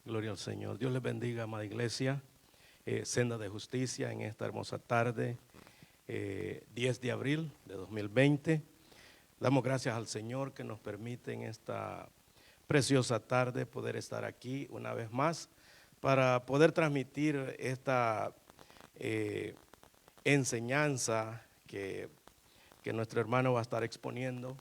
Gloria al Señor. Dios les bendiga, amada iglesia. Senda de Justicia en esta hermosa tarde, 10 de abril de 2020. Damos gracias al Señor que nos permite en esta preciosa tarde poder estar aquí una vez más para poder transmitir esta enseñanza que nuestro hermano va a estar exponiendo.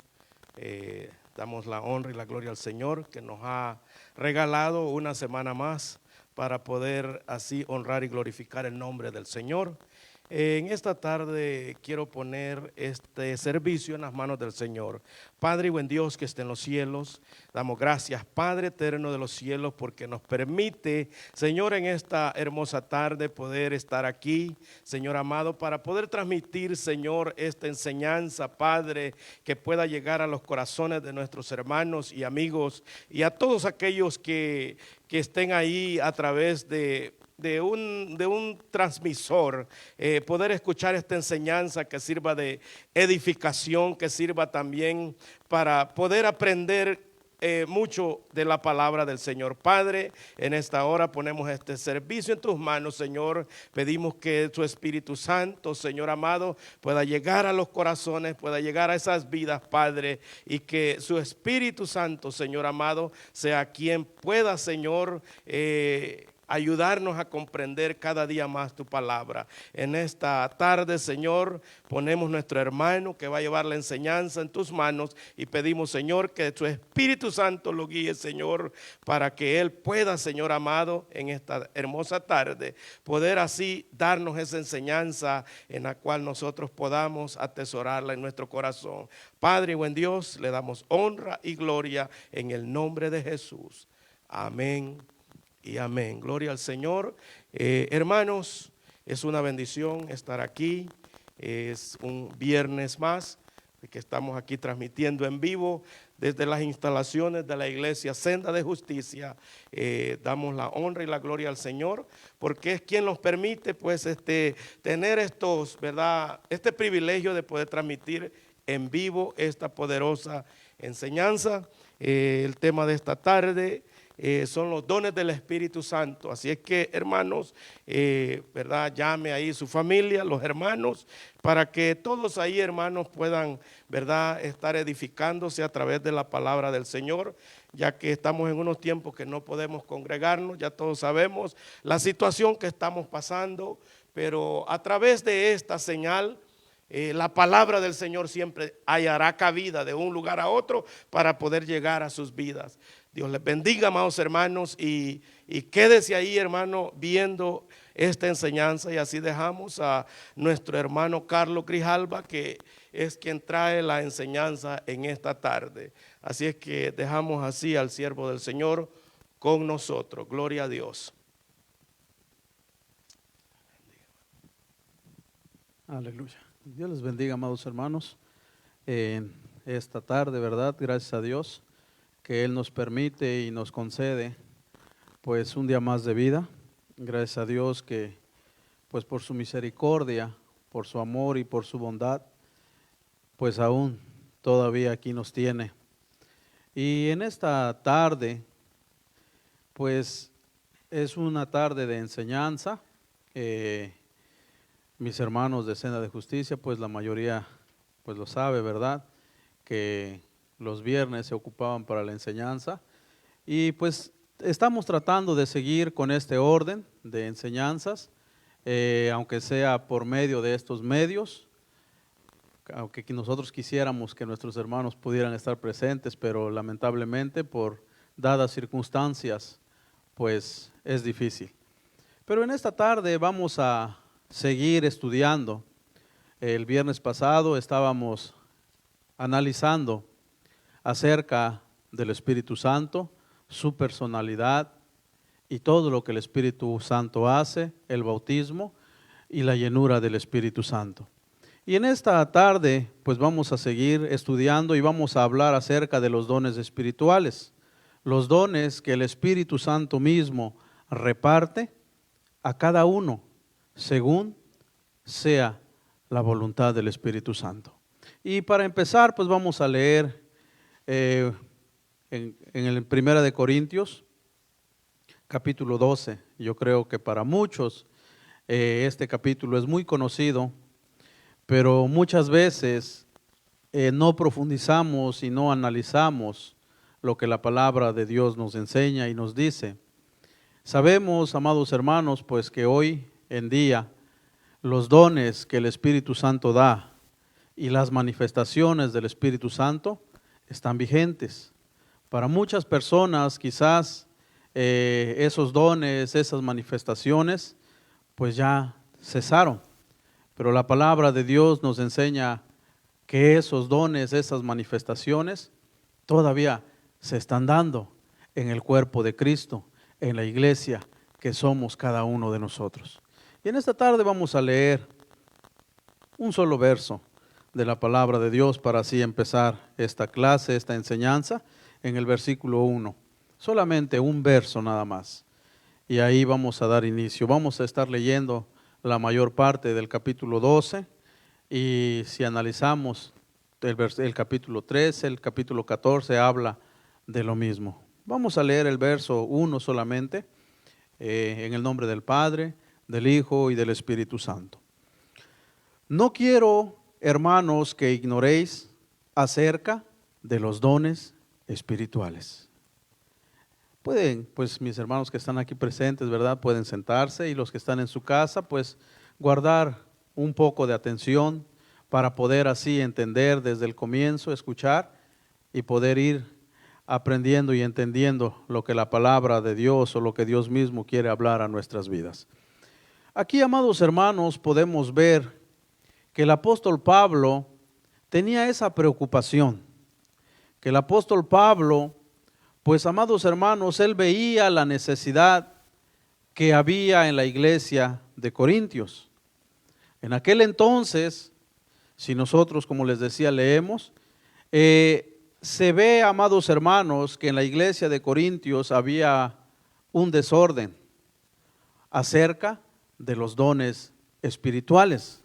Damos la honra y la gloria al Señor que nos ha regalado una semana más para poder así honrar y glorificar el nombre del Señor. En esta tarde quiero poner este servicio en las manos del Señor. Padre y buen Dios que esté en los cielos, damos gracias, Padre eterno de los cielos, porque nos permite, Señor, en esta hermosa tarde poder estar aquí, Señor amado, para poder transmitir, Señor, esta enseñanza, Padre, que pueda llegar a los corazones de nuestros hermanos y amigos y a todos aquellos que estén ahí a través de un transmisor, poder escuchar esta enseñanza que sirva de edificación, que sirva también para poder aprender mucho de la palabra del Señor. Padre, en esta hora ponemos este servicio en tus manos, Señor. Pedimos que tu Espíritu Santo, Señor amado, pueda llegar a los corazones, pueda llegar a esas vidas, Padre, y que su Espíritu Santo, Señor amado, sea quien pueda, Señor, ayudarnos a comprender cada día más tu palabra. En esta tarde, Señor, ponemos nuestro hermano que va a llevar la enseñanza en tus manos y pedimos, Señor, que tu Espíritu Santo lo guíe, Señor, para que él pueda, Señor amado, en esta hermosa tarde, poder así darnos esa enseñanza en la cual nosotros podamos atesorarla en nuestro corazón. Padre y buen Dios, le damos honra y gloria en el nombre de Jesús. Amén. Y amén. Gloria al Señor. Hermanos, es una bendición estar aquí. Es un viernes más que estamos aquí transmitiendo en vivo desde las instalaciones de la iglesia Senda de Justicia. Damos la honra y la gloria al Señor porque es quien nos permite pues tener estos, ¿verdad? Este privilegio de poder transmitir en vivo esta poderosa enseñanza. El tema de esta tarde son los dones del Espíritu Santo. Así es que, hermanos, ¿verdad? Llame ahí su familia, los hermanos, para que todos ahí, hermanos, puedan, ¿verdad?, estar edificándose a través de la palabra del Señor, ya que estamos en unos tiempos que no podemos congregarnos. Ya todos sabemos la situación que estamos pasando, pero a través de esta señal, la palabra del Señor siempre hallará cabida de un lugar a otro para poder llegar a sus vidas. Dios les bendiga, amados hermanos, y quédese ahí, hermano, viendo esta enseñanza. Y así dejamos a nuestro hermano Carlos Grijalva, que es quien trae la enseñanza en esta tarde. Así es que dejamos así al siervo del Señor con nosotros. Gloria a Dios. Aleluya. Dios les bendiga, amados hermanos, en esta tarde, ¿verdad? Gracias a Dios que Él nos permite y nos concede pues un día más de vida. Gracias a Dios que pues por su misericordia, por su amor y por su bondad, pues aún todavía aquí nos tiene. Y en esta tarde pues es una tarde de enseñanza. Mis hermanos de Senda de Justicia, pues la mayoría pues lo sabe, ¿verdad?, que los viernes se ocupaban para la enseñanza y pues estamos tratando de seguir con este orden de enseñanzas, aunque sea por medio de estos medios, aunque nosotros quisiéramos que nuestros hermanos pudieran estar presentes, pero lamentablemente por dadas circunstancias pues es difícil. Pero en esta tarde vamos a seguir estudiando. El viernes pasado estábamos analizando acerca del Espíritu Santo, su personalidad y todo lo que el Espíritu Santo hace, el bautismo y la llenura del Espíritu Santo. Y en esta tarde pues vamos a seguir estudiando y vamos a hablar acerca de los dones espirituales, los dones que el Espíritu Santo mismo reparte a cada uno según sea la voluntad del Espíritu Santo. Y para empezar, pues vamos a leer en el 1 de Corintios capítulo 12. Yo creo que para muchos este capítulo es muy conocido, pero muchas veces no profundizamos y no analizamos lo que la palabra de Dios nos enseña y nos dice. Sabemos, amados hermanos, pues que hoy en día los dones que el Espíritu Santo da y las manifestaciones del Espíritu Santo están vigentes. Para muchas personas quizás esos dones, esas manifestaciones, pues ya cesaron. Pero la palabra de Dios nos enseña que esos dones, esas manifestaciones, todavía se están dando en el cuerpo de Cristo, en la iglesia que somos cada uno de nosotros. Y en esta tarde vamos a leer un solo verso de la palabra de Dios para así empezar esta clase, esta enseñanza, en el versículo 1. Solamente un verso nada más. Y ahí vamos a dar inicio. Vamos a estar leyendo la mayor parte del capítulo 12 y si analizamos el capítulo 13, el capítulo 14 habla de lo mismo. Vamos a leer el verso 1 solamente, en el nombre del Padre, del Hijo y del Espíritu Santo. No quiero, hermanos, que ignoréis acerca de los dones espirituales. Pueden, pues mis hermanos que están aquí presentes, ¿verdad? Pueden sentarse y los que están en su casa, pues guardar un poco de atención para poder así entender desde el comienzo, escuchar y poder ir aprendiendo y entendiendo lo que la palabra de Dios o lo que Dios mismo quiere hablar a nuestras vidas. Aquí, amados hermanos, podemos ver que el apóstol Pablo tenía esa preocupación, que el apóstol Pablo, pues amados hermanos, él veía la necesidad que había en la iglesia de Corintios. En aquel entonces, si nosotros, como les decía, leemos, se ve, amados hermanos, que en la iglesia de Corintios había un desorden acerca de los dones espirituales,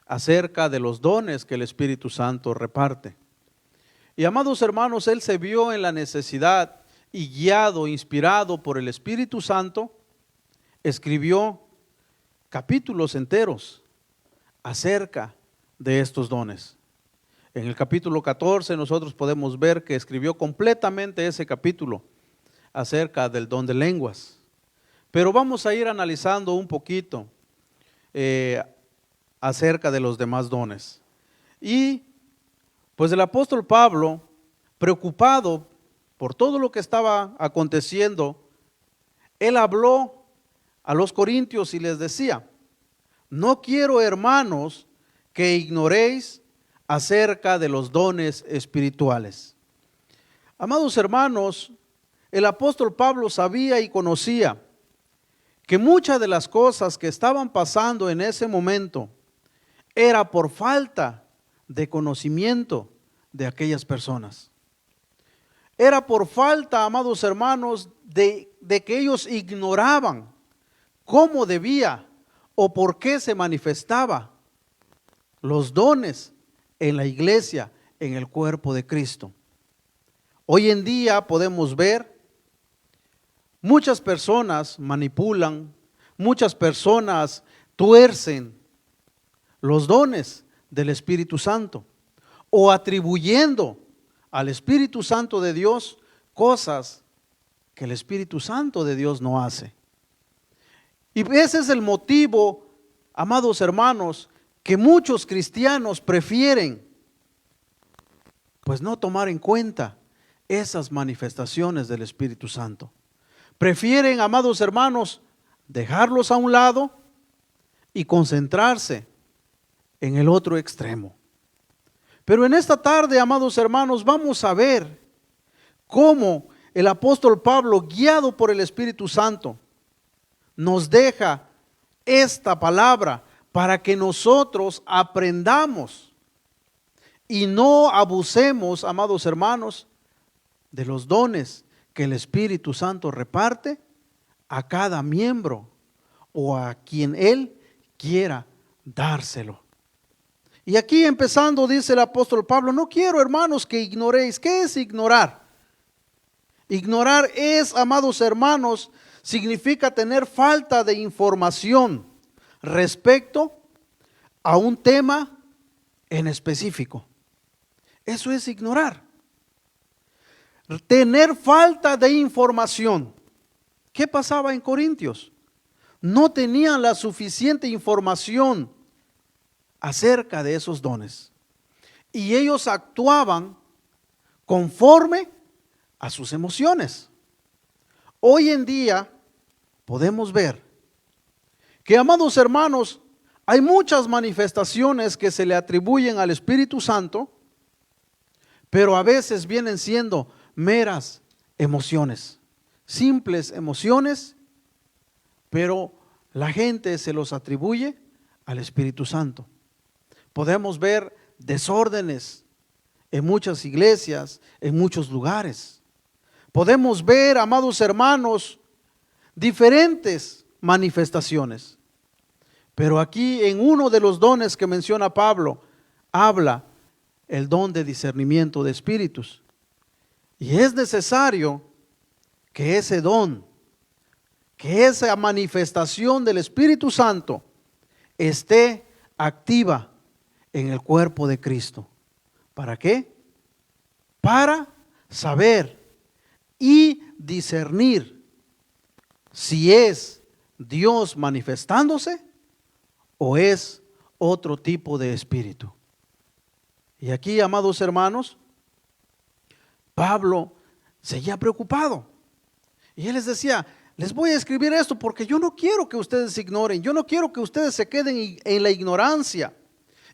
acerca de los dones que el Espíritu Santo reparte. Y amados hermanos, él se vio en la necesidad y guiado, inspirado por el Espíritu Santo, escribió capítulos enteros acerca de estos dones. En el capítulo 14 nosotros podemos ver que escribió completamente ese capítulo acerca del don de lenguas. Pero vamos a ir analizando un poquito acerca de los demás dones. Y pues el apóstol Pablo, preocupado por todo lo que estaba aconteciendo, él habló a los corintios y les decía: no quiero, hermanos, que ignoréis acerca de los dones espirituales. Amados hermanos, el apóstol Pablo sabía y conocía que muchas de las cosas que estaban pasando en ese momento era por falta de conocimiento de aquellas personas. Era por falta, amados hermanos, de que ellos ignoraban cómo debía o por qué se manifestaba los dones en la iglesia, en el cuerpo de Cristo. Hoy en día podemos ver muchas personas manipulan, muchas personas tuercen los dones del Espíritu Santo o atribuyendo al Espíritu Santo de Dios cosas que el Espíritu Santo de Dios no hace. Y ese es el motivo, amados hermanos, que muchos cristianos prefieren pues no tomar en cuenta esas manifestaciones del Espíritu Santo. Prefieren, amados hermanos, dejarlos a un lado y concentrarse en el otro extremo. Pero en esta tarde, amados hermanos, vamos a ver cómo el apóstol Pablo, guiado por el Espíritu Santo, nos deja esta palabra para que nosotros aprendamos y no abusemos, amados hermanos, de los dones que el Espíritu Santo reparte a cada miembro o a quien Él quiera dárselo. Y aquí empezando dice el apóstol Pablo: no quiero, hermanos, que ignoréis. ¿Qué es ignorar? Ignorar es, amados hermanos, significa tener falta de información respecto a un tema en específico. Eso es ignorar. Tener falta de información. ¿Qué pasaba en Corintios? No tenían la suficiente información acerca de esos dones. Y ellos actuaban conforme a sus emociones. Hoy en día podemos ver que, amados hermanos, hay muchas manifestaciones que se le atribuyen al Espíritu Santo, pero a veces vienen siendo meras emociones, simples emociones, pero la gente se los atribuye al Espíritu Santo. Podemos ver desórdenes en muchas iglesias, en muchos lugares. Podemos ver, amados hermanos, diferentes manifestaciones. Pero aquí en uno de los dones que menciona Pablo, habla el don de discernimiento de espíritus. Y es necesario que ese don, que esa manifestación del Espíritu Santo esté activa en el cuerpo de Cristo. ¿Para qué? Para saber y discernir si es Dios manifestándose o es otro tipo de espíritu. Y aquí, amados hermanos, Pablo seguía preocupado. Y él les decía, les voy a escribir esto porque yo no quiero que ustedes ignoren, yo no quiero que ustedes se queden en la ignorancia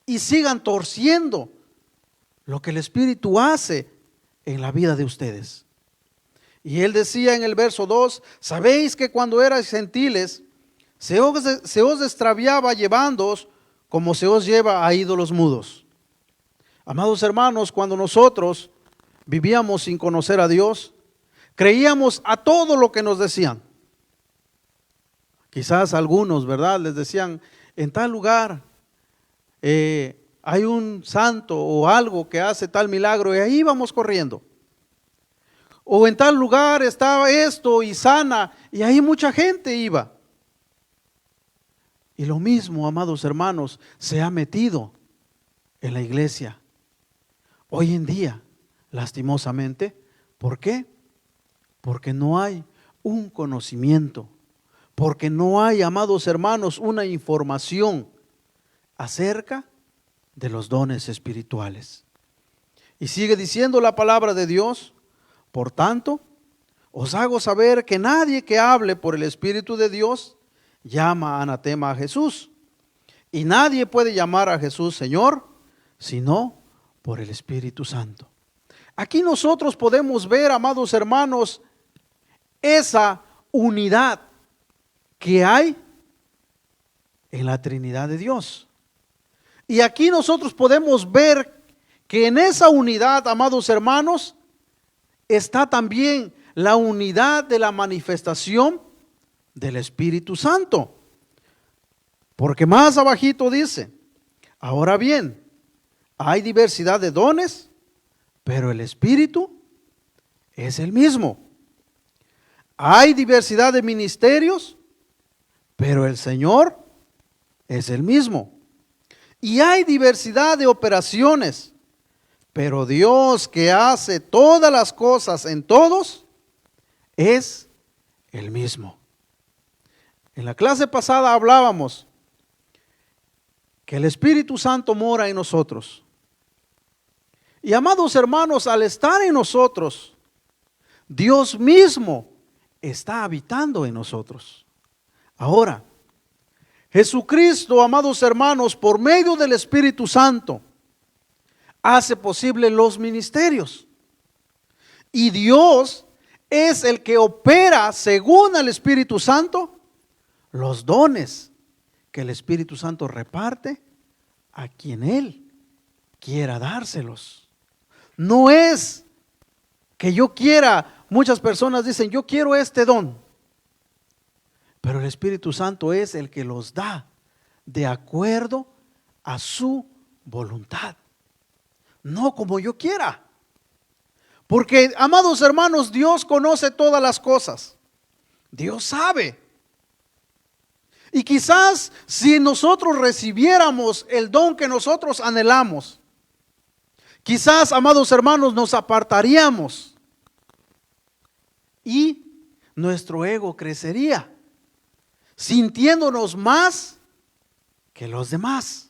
y sigan torciendo lo que el Espíritu hace en la vida de ustedes. Y él decía en el verso 2, sabéis que cuando erais gentiles, se os extraviaba llevándoos como se os lleva a ídolos mudos. Amados hermanos, cuando nosotros vivíamos sin conocer a Dios, creíamos a todo lo que nos decían. Quizás algunos, ¿verdad?, les decían, en tal lugar hay un santo o algo que hace tal milagro, y ahí íbamos corriendo. O en tal lugar estaba esto y sana, y ahí mucha gente iba. Y lo mismo, amados hermanos, se ha metido en la iglesia hoy en día, lastimosamente. ¿Por qué? Porque no hay un conocimiento, porque no hay, amados hermanos, una información acerca de los dones espirituales. Y sigue diciendo la palabra de Dios, por tanto, os hago saber que nadie que hable por el Espíritu de Dios llama anatema a Jesús. Y nadie puede llamar a Jesús Señor, sino por el Espíritu Santo. Aquí nosotros podemos ver, amados hermanos, esa unidad que hay en la Trinidad de Dios. Y aquí nosotros podemos ver que en esa unidad, amados hermanos, está también la unidad de la manifestación del Espíritu Santo. Porque más abajito dice, ahora bien, hay diversidad de dones, pero el Espíritu es el mismo. Hay diversidad de ministerios, pero el Señor es el mismo. Y hay diversidad de operaciones, pero Dios, que hace todas las cosas en todos, es el mismo. En la clase pasada hablábamos que el Espíritu Santo mora en nosotros. Y, amados hermanos, al estar en nosotros, Dios mismo está habitando en nosotros. Ahora, Jesucristo, amados hermanos, por medio del Espíritu Santo, hace posible los ministerios. Y Dios es el que opera, según el Espíritu Santo, los dones que el Espíritu Santo reparte a quien Él quiera dárselos. No es que yo quiera, muchas personas dicen, yo quiero este don, pero el Espíritu Santo es el que los da de acuerdo a su voluntad, no como yo quiera. Porque, amados hermanos, Dios conoce todas las cosas. Dios sabe. Y quizás si nosotros recibiéramos el don que nosotros anhelamos, quizás, amados hermanos, nos apartaríamos y nuestro ego crecería, sintiéndonos más que los demás.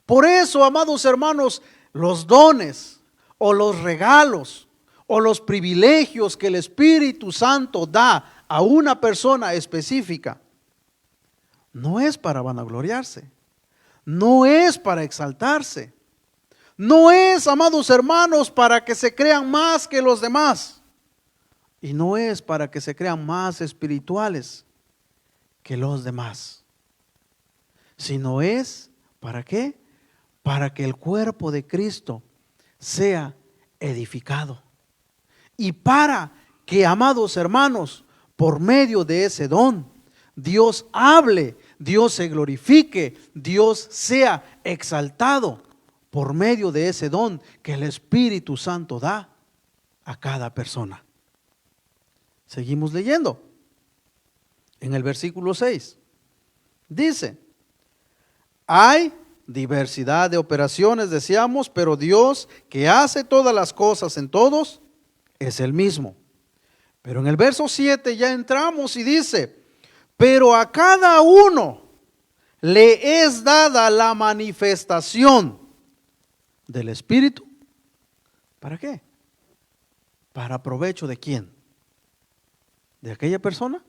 Por eso, amados hermanos, los dones o los regalos o los privilegios que el Espíritu Santo da a una persona específica, no es para vanagloriarse, no es para exaltarse, no es, amados hermanos, para que se crean más que los demás, y no es para que se crean más espirituales que los demás, sino es, ¿para qué? Para que el cuerpo de Cristo sea edificado. Y para que, amados hermanos, por medio de ese don, Dios hable, Dios se glorifique, Dios sea exaltado por medio de ese don que el Espíritu Santo da a cada persona. Seguimos leyendo. En el versículo 6 dice: hay diversidad de operaciones, decíamos, pero Dios, que hace todas las cosas en todos, es el mismo. Pero en el verso 7 ya entramos y dice: pero a cada uno le es dada la manifestación del Espíritu. ¿Para qué? ¿Para provecho de quién? ¿De aquella persona?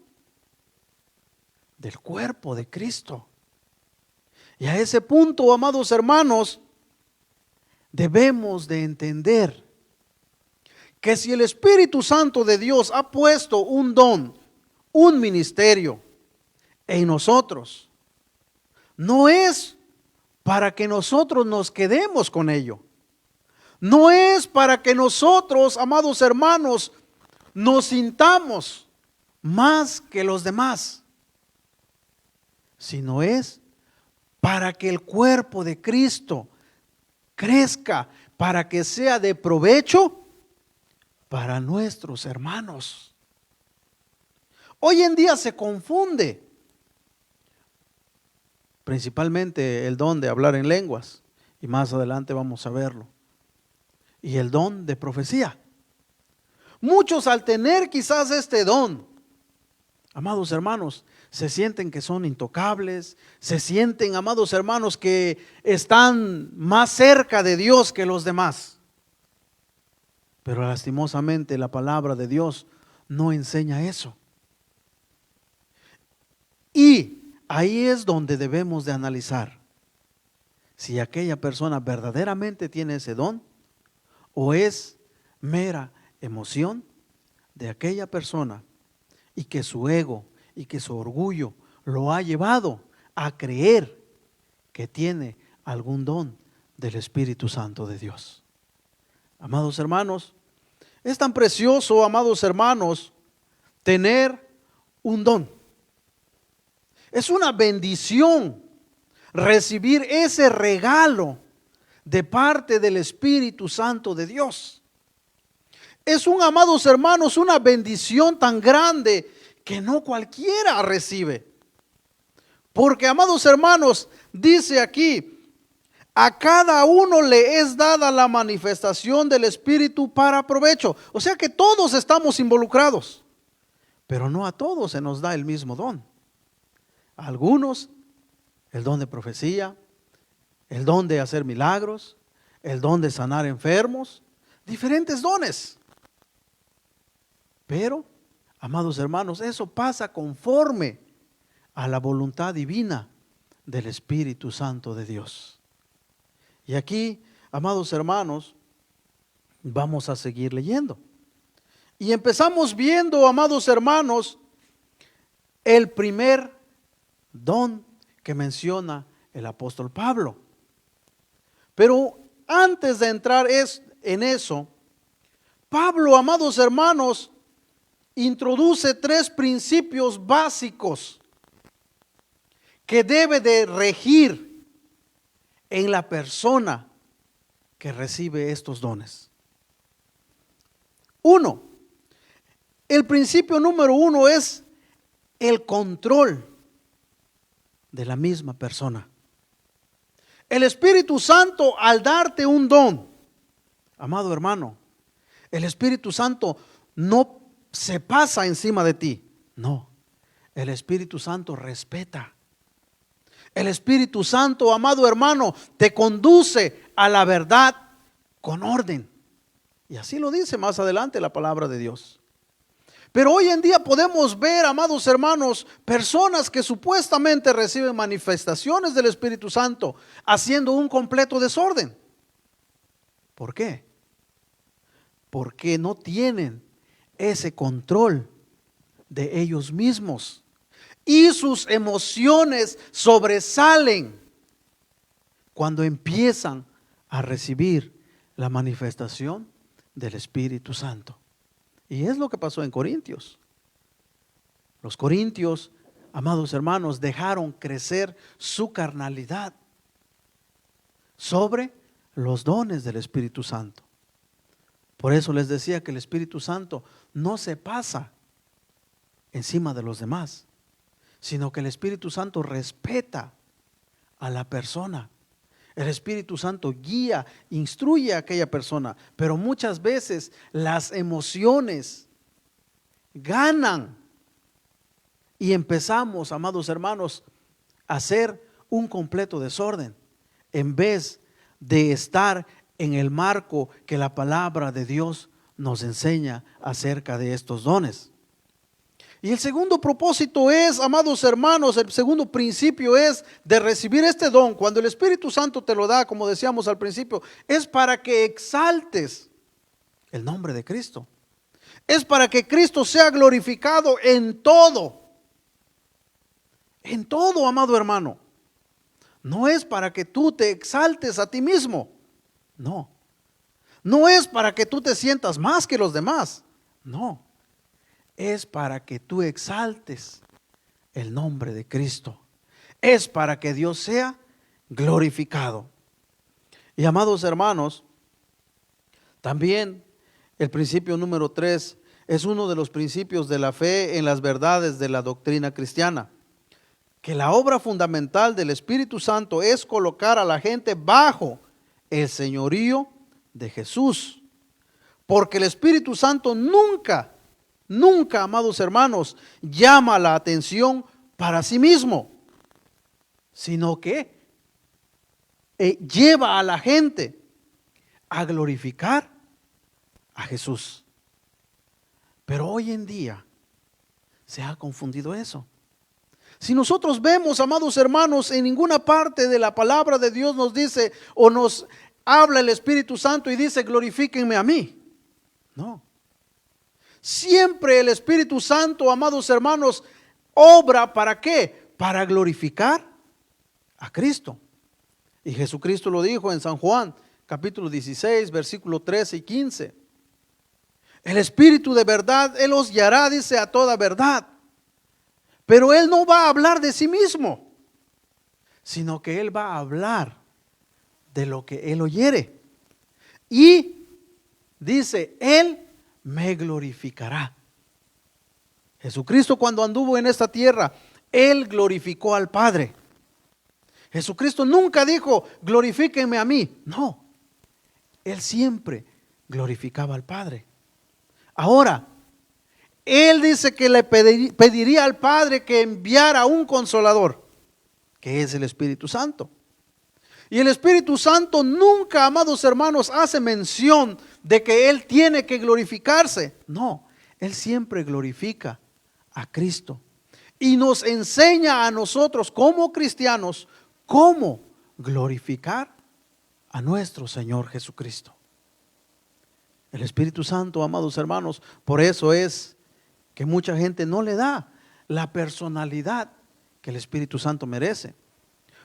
Del cuerpo de Cristo. Y a ese punto, amados hermanos, debemos de entender que si el Espíritu Santo de Dios ha puesto un don, un ministerio en nosotros, no es para que nosotros nos quedemos con ello. No es para que nosotros, amados hermanos, nos sintamos más que los demás, sino es para que el cuerpo de Cristo crezca, para que sea de provecho para nuestros hermanos. Hoy en día se confunde principalmente el don de hablar en lenguas, y más adelante vamos a verlo, y el don de profecía. Muchos, al tener quizás este don, amados hermanos, se sienten que son intocables, se sienten, amados hermanos, que están más cerca de Dios que los demás. Pero lastimosamente la palabra de Dios no enseña eso. Y ahí es donde debemos de analizar si aquella persona verdaderamente tiene ese don o es mera emoción de aquella persona y que su ego y que su orgullo lo ha llevado a creer que tiene algún don del Espíritu Santo de Dios. Amados hermanos, es tan precioso, amados hermanos, tener un don. Es una bendición recibir ese regalo de parte del Espíritu Santo de Dios. Es amados hermanos, una bendición tan grande que no cualquiera recibe. Porque, amados hermanos, dice aquí: a cada uno le es dada la manifestación del Espíritu para provecho. O sea que todos estamos involucrados, pero no a todos se nos da el mismo don. A algunos el don de profecía, el don de hacer milagros, el don de sanar enfermos, diferentes dones. Pero, amados hermanos, eso pasa conforme a la voluntad divina del Espíritu Santo de Dios. Y aquí, amados hermanos, vamos a seguir leyendo. Y empezamos viendo, amados hermanos, el primer don que menciona el apóstol Pablo. Pero antes de entrar en eso, Pablo, amados hermanos, introduce 3 principios básicos que debe de regir en la persona que recibe estos dones. 1, el principio número 1 es el control de la misma persona. El Espíritu Santo, al darte un don, amado hermano, el Espíritu Santo no se pasa encima de ti. No, el Espíritu Santo respeta. El Espíritu Santo, amado hermano, te conduce a la verdad con orden. Y así lo dice más adelante la palabra de Dios. Pero hoy en día podemos ver, amados hermanos, personas que supuestamente reciben manifestaciones del Espíritu Santo haciendo un completo desorden. ¿Por qué? Porque no tienen ese control de ellos mismos y sus emociones sobresalen cuando empiezan a recibir la manifestación del Espíritu Santo. Y es lo que pasó en Corintios. Los corintios, amados hermanos, dejaron crecer su carnalidad sobre los dones del Espíritu Santo. Por eso les decía que el Espíritu Santo no se pasa encima de los demás, sino que el Espíritu Santo respeta a la persona. El Espíritu Santo guía, instruye a aquella persona, pero muchas veces las emociones ganan y empezamos, amados hermanos, a hacer un completo desorden en vez de estar en el marco que la palabra de Dios nos enseña acerca de estos dones. Y el segundo propósito es, amados hermanos, el segundo principio es de recibir este don. Cuando el Espíritu Santo te lo da, como decíamos al principio, es para que exaltes el nombre de Cristo. Es para que Cristo sea glorificado en todo. En todo, amado hermano. No es para que tú te exaltes a ti mismo. No. No es para que tú te sientas más que los demás. No. Es para que tú exaltes el nombre de Cristo. Es para que Dios sea glorificado. Y amados hermanos, también el principio número 3 es uno de los principios de la fe en las verdades de la doctrina cristiana. Que la obra fundamental del Espíritu Santo es colocar a la gente bajo el señorío de Jesús. Porque el Espíritu Santo nunca, amados hermanos, llama la atención para sí mismo, sino que lleva a la gente a glorificar a Jesús. Pero hoy en día se ha confundido eso. Si nosotros vemos, amados hermanos, en ninguna parte de la palabra de Dios nos dice o nos habla el Espíritu Santo y dice glorifíquenme a mí. No. Siempre el Espíritu Santo, amados hermanos, obra ¿para qué? Para glorificar a Cristo. Y Jesucristo lo dijo en San Juan, capítulo 16, versículo 13 y 15. El Espíritu de verdad, Él os guiará, dice, a toda verdad. Pero Él no va a hablar de sí mismo, sino que Él va a hablar de lo que Él oyere. Y dice, Él me glorificará. Jesucristo cuando anduvo en esta tierra, Él glorificó al Padre. Jesucristo nunca dijo, glorifíquenme a mí. No, Él siempre glorificaba al Padre. Ahora, Él dice que le pediría al Padre que enviara un consolador, que es el Espíritu Santo. Y el Espíritu Santo nunca, amados hermanos, hace mención de que Él tiene que glorificarse. No, Él siempre glorifica a Cristo. Y nos enseña a nosotros como cristianos cómo glorificar a nuestro Señor Jesucristo. El Espíritu Santo, amados hermanos, por eso es que mucha gente no le da la personalidad que el Espíritu Santo merece.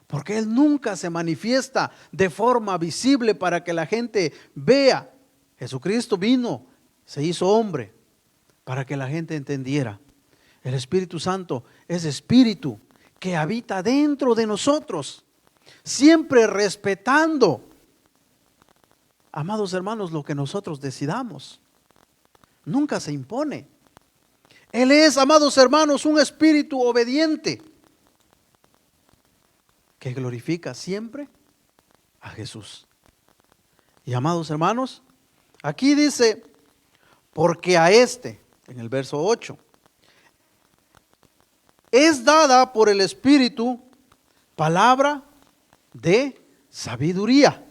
Porque Él nunca se manifiesta de forma visible para que la gente vea. Jesucristo vino, se hizo hombre para que la gente entendiera. El Espíritu Santo es espíritu que habita dentro de nosotros, siempre respetando, amados hermanos, lo que nosotros decidamos. Nunca se impone. Él es, amados hermanos, un espíritu obediente que glorifica siempre a Jesús. Y amados hermanos, aquí dice, porque a este, en el verso 8, es dada por el Espíritu palabra de sabiduría.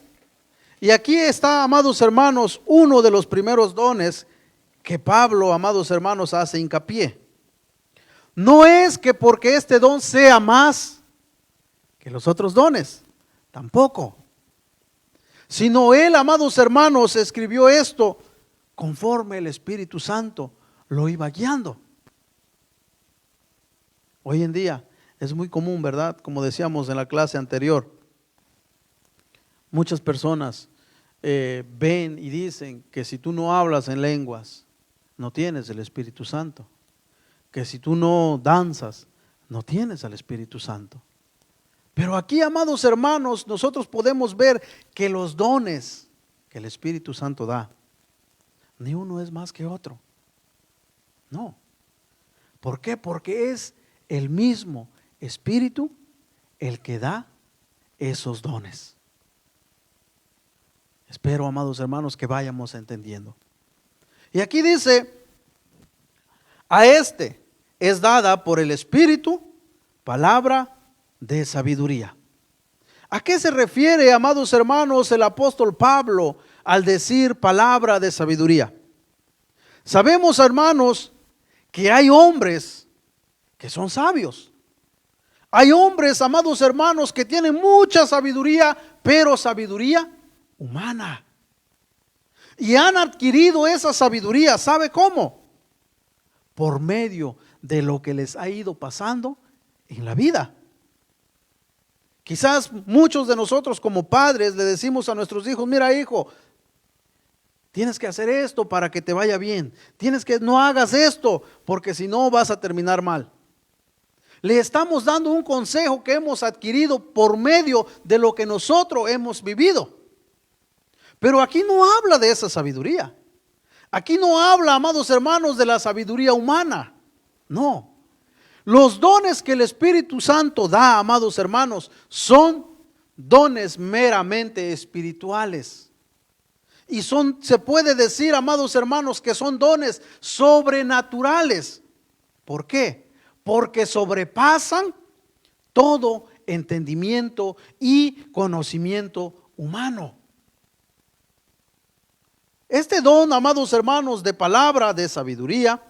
Y aquí está, amados hermanos, uno de los primeros dones que Pablo, amados hermanos, hace hincapié. No es que porque este don sea más que los otros dones, tampoco. Sino él, amados hermanos, escribió esto conforme el Espíritu Santo lo iba guiando. Hoy en día es muy común, ¿verdad? Como decíamos en la clase anterior, muchas personas ven y dicen que si tú no hablas en lenguas, no tienes el Espíritu Santo. Que si tú no danzas, no tienes al Espíritu Santo. Pero aquí, amados hermanos, nosotros podemos ver que los dones que el Espíritu Santo da, ni uno es más que otro. No. ¿Por qué? Porque es el mismo Espíritu el que da esos dones. Espero, amados hermanos, que vayamos entendiendo. Y aquí dice, a este es dada por el Espíritu palabra de sabiduría. ¿A qué se refiere, amados hermanos, el apóstol Pablo al decir palabra de sabiduría? Sabemos, hermanos, que hay hombres que son sabios. Hay hombres, amados hermanos, que tienen mucha sabiduría, pero sabiduría humana. Y han adquirido esa sabiduría, ¿sabe cómo? Por medio de lo que les ha ido pasando en la vida. Quizás muchos de nosotros como padres le decimos a nuestros hijos, mira hijo, tienes que hacer esto para que te vaya bien. No hagas esto porque si no vas a terminar mal. Le estamos dando un consejo que hemos adquirido por medio de lo que nosotros hemos vivido. Pero aquí no habla de esa sabiduría. Aquí no habla, amados hermanos, de la sabiduría humana. No. Los dones que el Espíritu Santo da, amados hermanos, son dones meramente espirituales. Y se puede decir, amados hermanos, que son dones sobrenaturales. ¿Por qué? Porque sobrepasan todo entendimiento y conocimiento humano. Este don, amados hermanos, de palabra de sabiduría,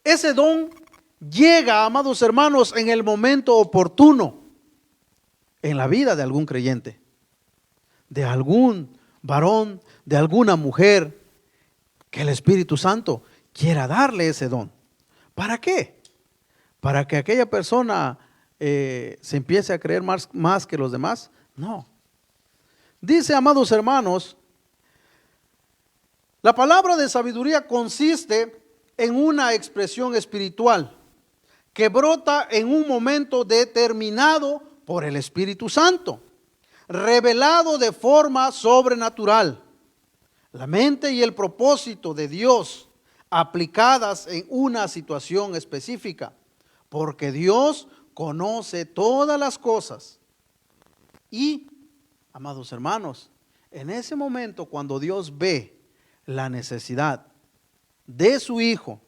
ese don llega, amados hermanos, en el momento oportuno en la vida de algún creyente, de algún varón, de alguna mujer, que el Espíritu Santo quiera darle ese don. ¿Para qué? ¿Para que aquella persona se empiece a creer más que los demás? No. Dice, amados hermanos, la palabra de sabiduría consiste en una expresión espiritual que brota en un momento determinado por el Espíritu Santo, revelado de forma sobrenatural. La mente y el propósito de Dios aplicadas en una situación específica, porque Dios conoce todas las cosas. Y, amados hermanos, en ese momento cuando Dios ve la necesidad de su hijo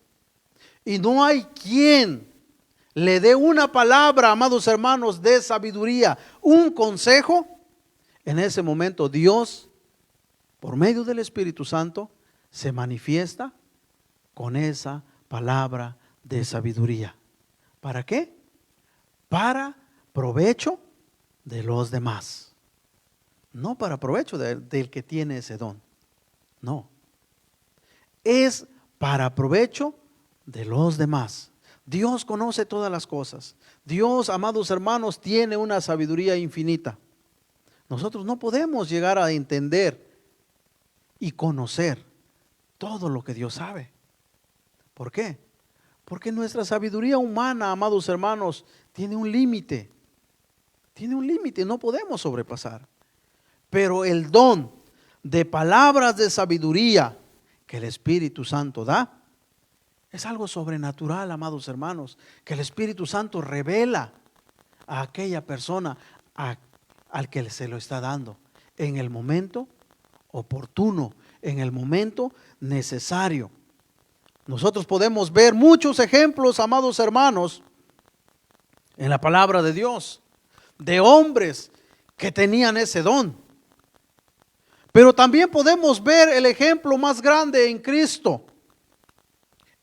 y no hay quien le dé una palabra, amados hermanos, de sabiduría, un consejo, en ese momento Dios, por medio del Espíritu Santo, se manifiesta con esa palabra de sabiduría. ¿Para qué? Para provecho de los demás. No para provecho del que tiene ese don. No. Es para provecho de los demás. Dios conoce todas las cosas. Dios, amados hermanos, tiene una sabiduría infinita. Nosotros no podemos llegar a entender y conocer todo lo que Dios sabe. ¿Por qué? Porque nuestra sabiduría humana, amados hermanos, tiene un límite. Tiene un límite, no podemos sobrepasar. Pero el don de palabras de sabiduría que el Espíritu Santo da, Es algo sobrenatural, amados hermanos, que el Espíritu Santo revela a aquella persona al que se lo está dando en el momento oportuno, en el momento necesario. Nosotros podemos ver muchos ejemplos, amados hermanos, en la palabra de Dios, de hombres que tenían ese don. Pero también podemos ver el ejemplo más grande en Cristo.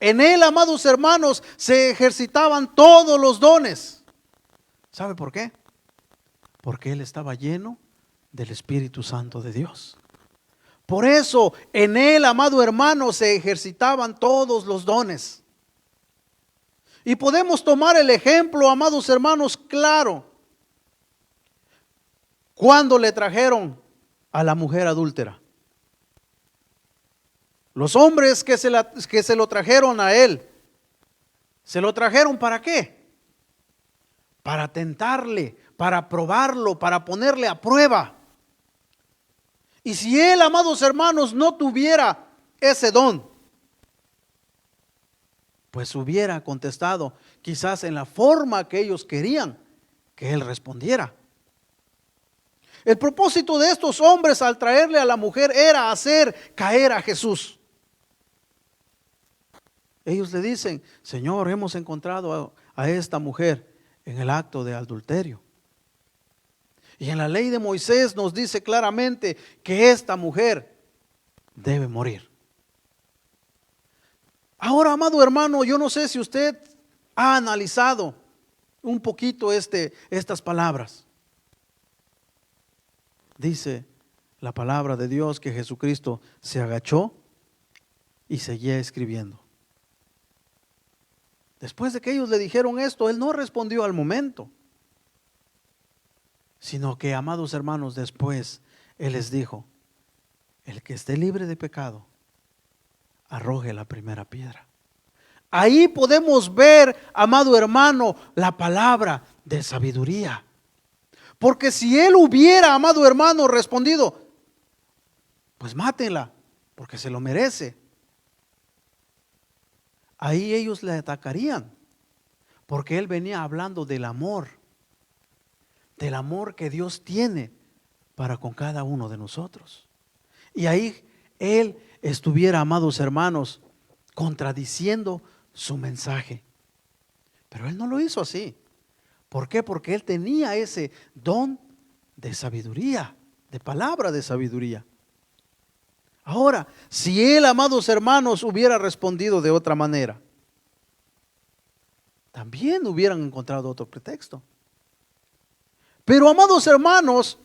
En Él, amados hermanos, se ejercitaban todos los dones. ¿Sabe por qué? Porque Él estaba lleno del Espíritu Santo de Dios. Por eso en Él, amado hermano, se ejercitaban todos los dones. Y podemos tomar el ejemplo, amados hermanos, claro, cuando le trajeron a la mujer adúltera. Los hombres que se lo trajeron a él, ¿se lo trajeron para qué? Para tentarle, para probarlo, para ponerle a prueba. Y si él, amados hermanos, no tuviera ese don, pues hubiera contestado quizás en la forma que ellos querían que él respondiera. El propósito de estos hombres al traerle a la mujer era hacer caer a Jesús. Ellos le dicen: Señor, hemos encontrado a esta mujer en el acto de adulterio. Y en la ley de Moisés nos dice claramente que esta mujer debe morir. Ahora, amado hermano, yo no sé si usted ha analizado un poquito estas palabras. Dice la palabra de Dios que Jesucristo se agachó y seguía escribiendo. Después de que ellos le dijeron esto, él no respondió al momento, sino que, amados hermanos, después él les dijo: el que esté libre de pecado, arroje la primera piedra. Ahí podemos ver, amado hermano, la palabra de sabiduría. Porque si él hubiera, amado hermano, respondido: pues mátenla, porque se lo merece, ahí ellos le atacarían, porque él venía hablando del amor que Dios tiene para con cada uno de nosotros. Y ahí él estuviera, amados hermanos, contradiciendo su mensaje. Pero él no lo hizo así. ¿Por qué? Porque él tenía ese don de sabiduría, de palabra de sabiduría. Ahora, si él, amados hermanos, hubiera respondido de otra manera, también hubieran encontrado otro pretexto. Pero, amados hermanos,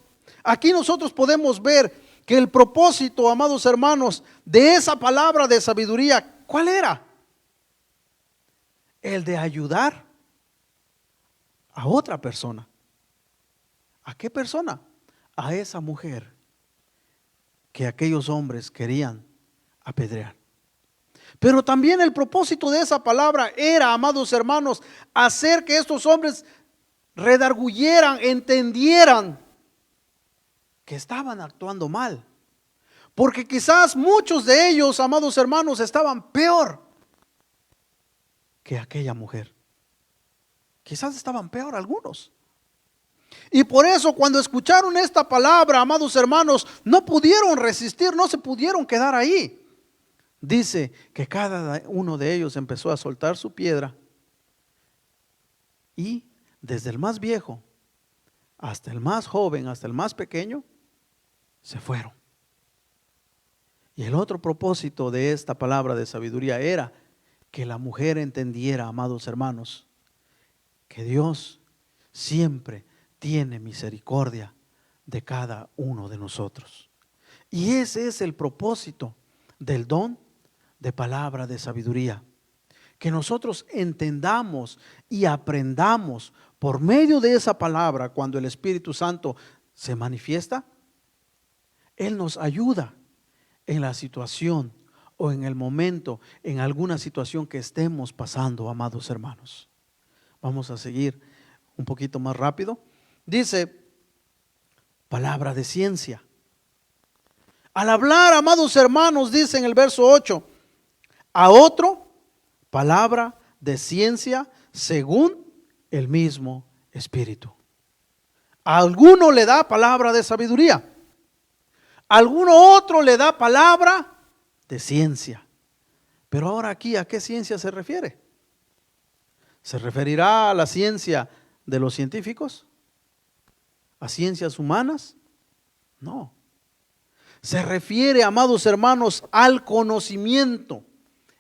aquí nosotros podemos ver que el propósito, amados hermanos, de esa palabra de sabiduría, ¿cuál era? El de ayudar a otra persona. ¿A qué persona? A esa mujer que aquellos hombres querían apedrear. Pero también el propósito de esa palabra era, amados hermanos, hacer que estos hombres redarguyeran, entendieran que estaban actuando mal. Porque quizás muchos de ellos, amados hermanos, estaban peor que aquella mujer. Quizás estaban peor algunos. Y por eso cuando escucharon esta palabra, amados hermanos, no pudieron resistir, no se pudieron quedar ahí. Dice que cada uno de ellos empezó a soltar su piedra y desde el más viejo hasta el más joven, hasta el más pequeño, se fueron. Y el otro propósito de esta palabra de sabiduría era que la mujer entendiera, amados hermanos, que Dios siempre tiene misericordia de cada uno de nosotros. Y ese es el propósito del don de palabra de sabiduría. Que nosotros entendamos y aprendamos por medio de esa palabra. Cuando el Espíritu Santo se manifiesta, Él nos ayuda en la situación o en el momento, en alguna situación que estemos pasando, amados hermanos. Vamos a seguir un poquito más rápido. Dice, palabra de ciencia. Al hablar, amados hermanos, dice en el verso 8, a otro palabra de ciencia según el mismo Espíritu. A alguno le da palabra de sabiduría, a alguno otro le da palabra de ciencia. Pero ahora aquí, ¿a qué ciencia se refiere? ¿Se referirá a la ciencia de los científicos? ¿A ciencias humanas? No. Se refiere, amados hermanos, al conocimiento.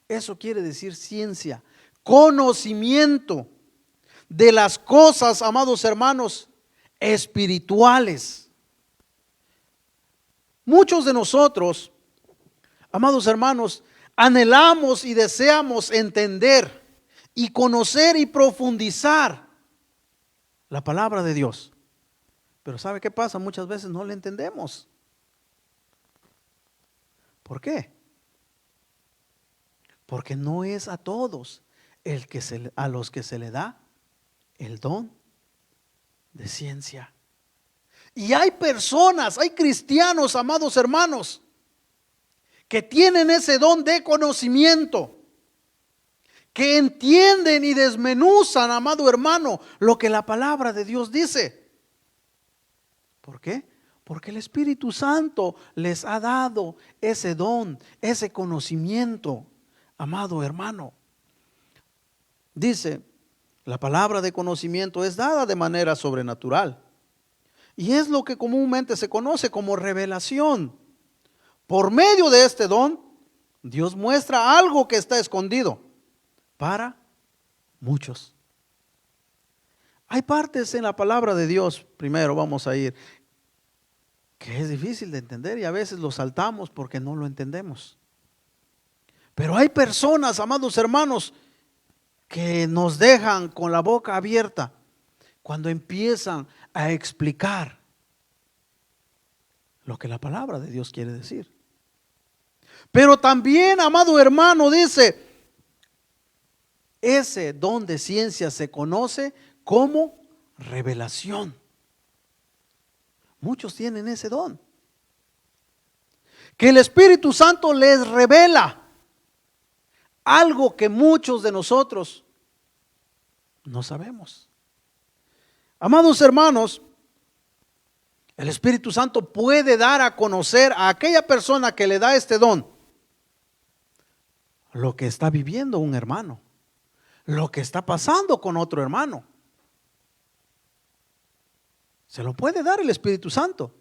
Eso quiere decir ciencia, conocimiento de las cosas, amados hermanos, espirituales. Muchos de nosotros, amados hermanos, anhelamos y deseamos entender y conocer y profundizar la palabra de Dios. Pero ¿sabe qué pasa? Muchas veces no la entendemos. ¿Por qué? Porque no es a todos a los que se le da el don de ciencia. Y hay personas, hay cristianos, amados hermanos, que tienen ese don de conocimiento, que entienden y desmenuzan, amado hermano, lo que la palabra de Dios dice. ¿Por qué? Porque el Espíritu Santo les ha dado ese don, ese conocimiento, amado hermano. Dice, la palabra de conocimiento es dada de manera sobrenatural. Y es lo que comúnmente se conoce como revelación. Por medio de este don, Dios muestra algo que está escondido para muchos. Hay partes en la palabra de Dios, primero vamos a ir, que es difícil de entender y a veces lo saltamos porque no lo entendemos. Pero hay personas, amados hermanos, que nos dejan con la boca abierta cuando empiezan a explicar lo que la palabra de Dios quiere decir. Pero también, amado hermano, dice, ese don de ciencia se conoce como revelación. Muchos tienen ese don, que el Espíritu Santo les revela algo que muchos de nosotros no sabemos. Amados hermanos, el Espíritu Santo puede dar a conocer a aquella persona que le da este don lo que está viviendo un hermano, lo que está pasando con otro hermano. Se lo puede dar el Espíritu Santo.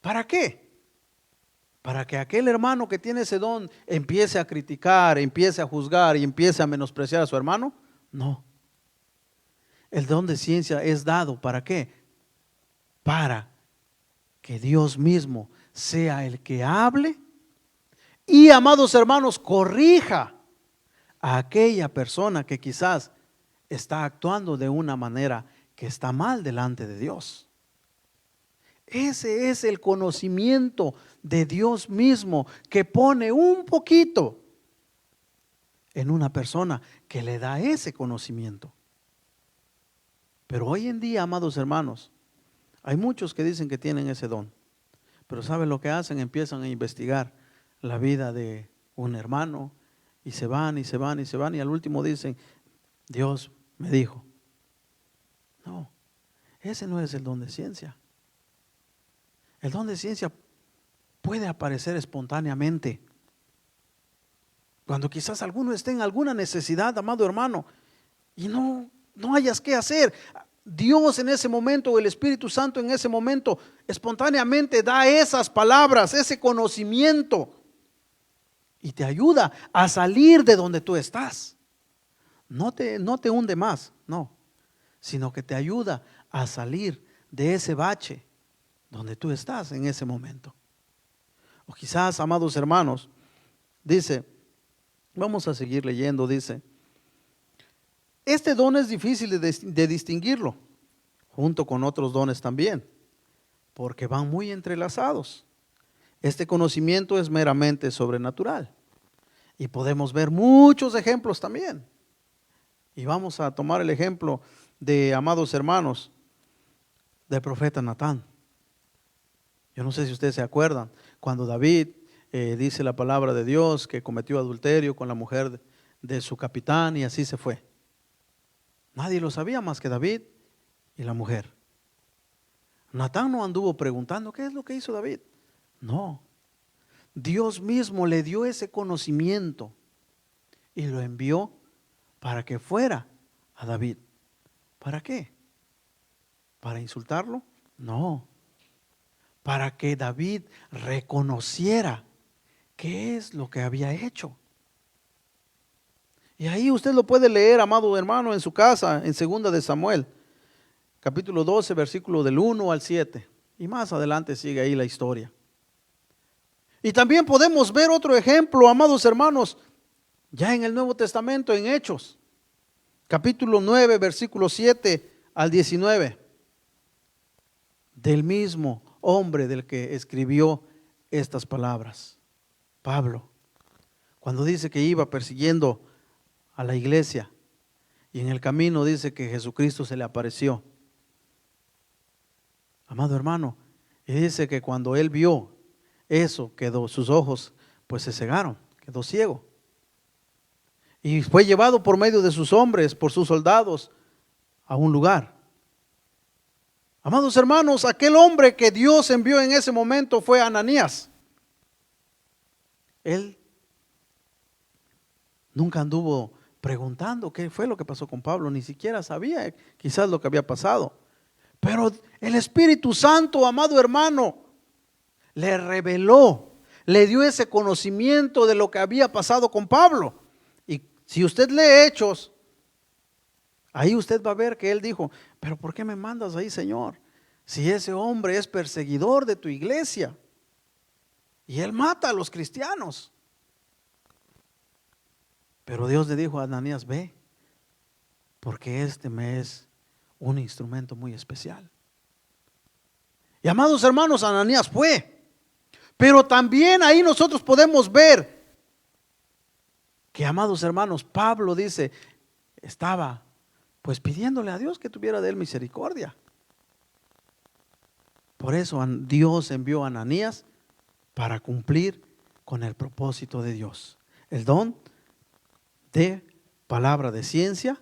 ¿Para qué? Para que aquel hermano que tiene ese don empiece a criticar, empiece a juzgar y empiece a menospreciar a su hermano. No. El don de ciencia es dado, ¿para qué? Para que Dios mismo sea el que hable y, amados hermanos, corrija a aquella persona que quizás está actuando de una manera que está mal delante de Dios. Ese es el conocimiento de Dios mismo que pone un poquito en una persona que le da ese conocimiento. Pero hoy en día, amados hermanos, hay muchos que dicen que tienen ese don, pero ¿saben lo que hacen? Empiezan a investigar la vida de un hermano y se van y se van y se van y al último dicen, Dios me dijo. No, ese no es el don de ciencia. El don de ciencia puede aparecer espontáneamente. Cuando quizás alguno esté en alguna necesidad, amado hermano, y no hayas qué hacer. Dios en ese momento, o el Espíritu Santo en ese momento, espontáneamente da esas palabras, ese conocimiento, y te ayuda a salir de donde tú estás. No te hunde más, no, sino que te ayuda a salir de ese bache donde tú estás en ese momento. O quizás, amados hermanos, dice, vamos a seguir leyendo, dice, este don es difícil de distinguirlo, junto con otros dones también, porque van muy entrelazados. Este conocimiento es meramente sobrenatural. Y podemos ver muchos ejemplos también. Y vamos a tomar el ejemplo de, amados hermanos, del profeta Natán. Yo no sé si ustedes se acuerdan, cuando David dice la palabra de Dios que cometió adulterio con la mujer de su capitán y así se fue. Nadie lo sabía más que David y la mujer. Natán no anduvo preguntando qué es lo que hizo David. No, Dios mismo le dio ese conocimiento y lo envió para que fuera a David. ¿Para qué? ¿Para insultarlo? No. Para que David reconociera qué es lo que había hecho. Y ahí usted lo puede leer, amado hermano, en su casa, en 2 de Samuel, capítulo 12, versículo del 1 al 7. Y más adelante sigue ahí la historia. Y también podemos ver otro ejemplo, amados hermanos, ya en el Nuevo Testamento, en Hechos, capítulo 9, versículo 7 al 19. Del mismo hombre del que escribió estas palabras, Pablo, cuando dice que iba persiguiendo a la iglesia y en el camino dice que Jesucristo se le apareció. Amado hermano, y dice que cuando él vio eso, sus ojos pues se cegaron, quedó ciego. Y fue llevado por medio de sus hombres, por sus soldados, a un lugar. Amados hermanos, aquel hombre que Dios envió en ese momento fue Ananías. Él nunca anduvo preguntando qué fue lo que pasó con Pablo, ni siquiera sabía quizás lo que había pasado. Pero el Espíritu Santo, amado hermano, le reveló, le dio ese conocimiento de lo que había pasado con Pablo. Y si usted lee Hechos, ahí usted va a ver que él dijo, pero ¿por qué me mandas ahí, Señor? Si ese hombre es perseguidor de tu iglesia y él mata a los cristianos. Pero Dios le dijo a Ananías, ve, porque este me es un instrumento muy especial. Y amados hermanos, Ananías fue. Pero también ahí nosotros podemos ver que, amados hermanos, Pablo dice, estaba pues pidiéndole a Dios que tuviera de él misericordia. Por eso Dios envió a Ananías para cumplir con el propósito de Dios, el don de palabra de ciencia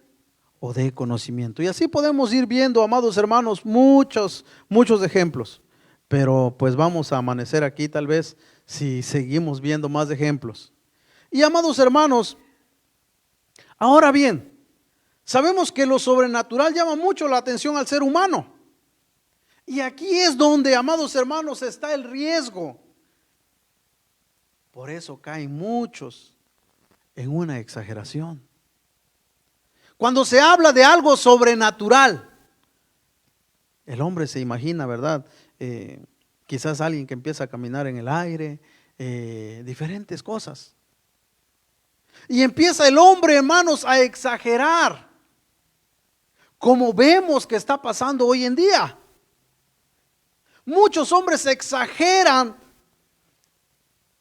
o de conocimiento. Y así podemos ir viendo, amados hermanos, muchos ejemplos. Pero pues vamos a amanecer aquí tal vez si seguimos viendo más ejemplos. Y amados hermanos, ahora bien, sabemos que lo sobrenatural llama mucho la atención al ser humano. Y aquí es donde, amados hermanos, está el riesgo. Por eso caen muchos en una exageración. Cuando se habla de algo sobrenatural, el hombre se imagina, ¿verdad? Quizás alguien que empieza a caminar en el aire, diferentes cosas. Y empieza el hombre, hermanos, a exagerar, como vemos que está pasando hoy en día. Muchos hombres exageran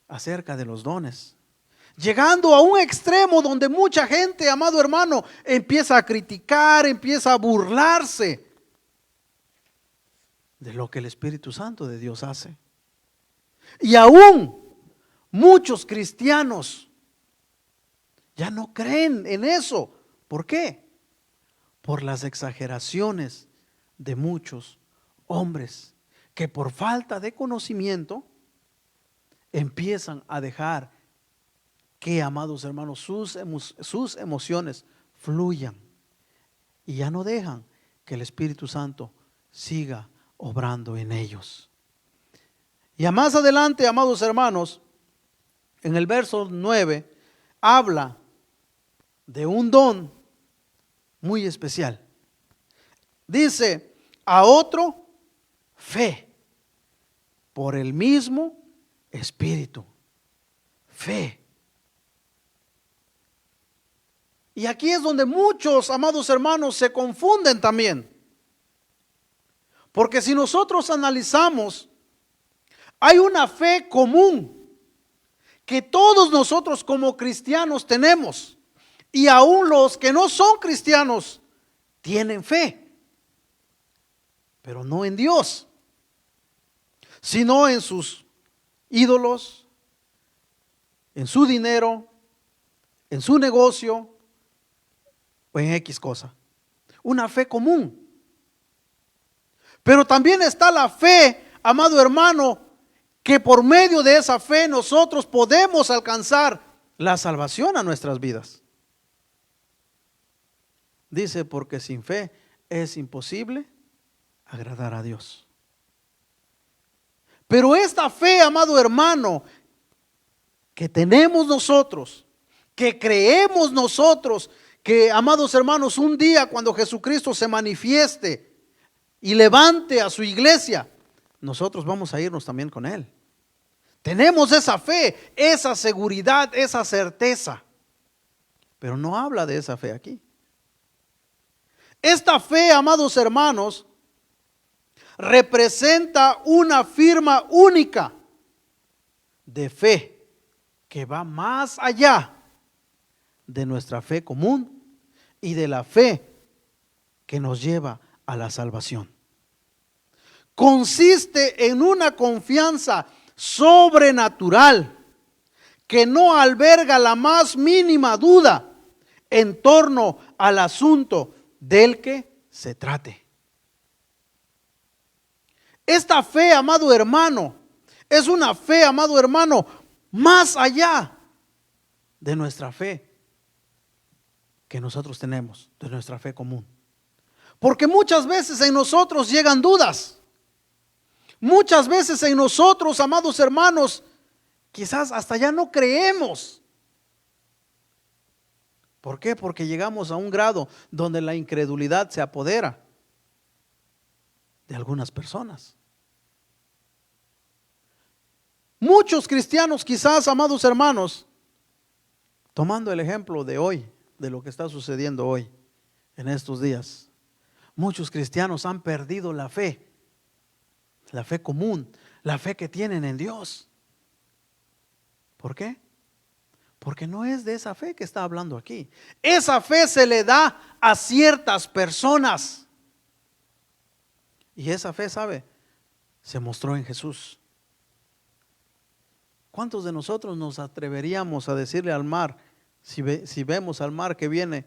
acerca de los dones, llegando a un extremo donde mucha gente, amado hermano, empieza a criticar, empieza a burlarse de lo que el Espíritu Santo de Dios hace. Y aún muchos cristianos ya no creen en eso. ¿Por qué? Por las exageraciones de muchos hombres que por falta de conocimiento empiezan a dejar que, amados hermanos, sus emociones fluyan y ya no dejan que el Espíritu Santo siga obrando en ellos. Y a más adelante, amados hermanos, en el verso 9 habla de un don muy especial. Dice, a otro fe por el mismo Espíritu. Fe. Y aquí es donde muchos, amados hermanos, se confunden también. Porque si nosotros analizamos, hay una fe común que todos nosotros como cristianos tenemos. Y aún los que no son cristianos tienen fe. Pero no en Dios, sino en sus ídolos, en su dinero, en su negocio o en X cosa. Una fe común. Pero también está la fe, amado hermano, que por medio de esa fe nosotros podemos alcanzar la salvación a nuestras vidas. Dice, porque sin fe es imposible agradar a Dios. Pero esta fe, amado hermano, que tenemos nosotros, que creemos nosotros, que, amados hermanos, un día cuando Jesucristo se manifieste y levante a su iglesia, nosotros vamos a irnos también con Él. Tenemos esa fe, esa seguridad, esa certeza. Pero no habla de esa fe aquí. Esta fe, amados hermanos, representa una firma única de fe que va más allá de nuestra fe común y de la fe que nos lleva a la salvación. Consiste en una confianza sobrenatural que no alberga la más mínima duda en torno al asunto del que se trate. Esta fe, amado hermano, es una fe, amado hermano, más allá de nuestra fe que nosotros tenemos, de nuestra fe común. Porque muchas veces en nosotros llegan dudas. Muchas veces en nosotros, amados hermanos, quizás hasta ya no creemos. ¿Por qué? Porque llegamos a un grado donde la incredulidad se apodera de algunas personas. Muchos cristianos, quizás, amados hermanos, tomando el ejemplo de hoy, de lo que está sucediendo hoy, en estos días, muchos cristianos han perdido la fe común, la fe que tienen en Dios. ¿Por qué? Porque no es de esa fe que está hablando aquí. Esa fe se le da a ciertas personas. Y esa fe, ¿sabe? Se mostró en Jesús. ¿Cuántos de nosotros nos atreveríamos a decirle al mar, si vemos al mar que viene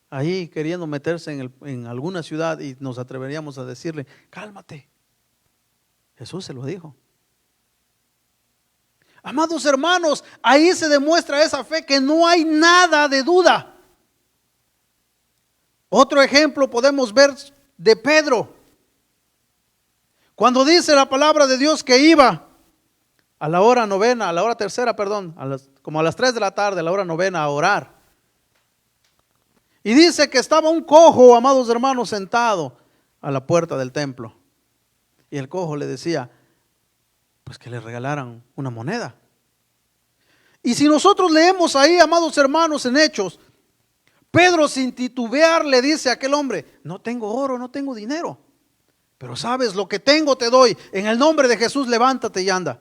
ahí queriendo meterse en alguna ciudad, y nos atreveríamos a decirle, cálmate? Jesús se lo dijo. Amados hermanos, ahí se demuestra esa fe que no hay nada de duda. Otro ejemplo podemos ver de Pedro. Cuando dice la palabra de Dios que iba a la hora novena, a la hora tercera, perdón, como a las 3 de la tarde, a la hora novena, a orar. Y dice que estaba un cojo, amados hermanos, sentado a la puerta del templo. Y el cojo le decía, pues que le regalaran una moneda. Y si nosotros leemos ahí, amados hermanos, en Hechos, Pedro sin titubear le dice a aquel hombre, no tengo oro, no tengo dinero, pero sabes, lo que tengo te doy, en el nombre de Jesús levántate y anda.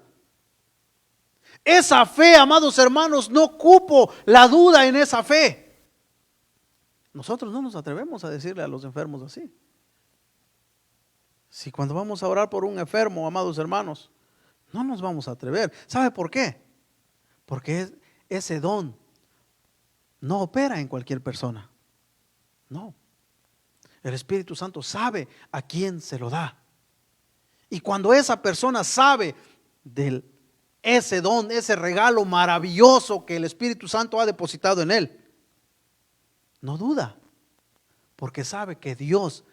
Esa fe, amados hermanos, no cupo la duda en esa fe. Nosotros no nos atrevemos a decirle a los enfermos así. Si cuando vamos a orar por un enfermo, amados hermanos, no nos vamos a atrever. ¿Sabe por qué? Porque ese don no opera en cualquier persona. No. El Espíritu Santo sabe a quién se lo da. Y cuando esa persona sabe de ese don, ese regalo maravilloso que el Espíritu Santo ha depositado en él, no duda, porque sabe que Dios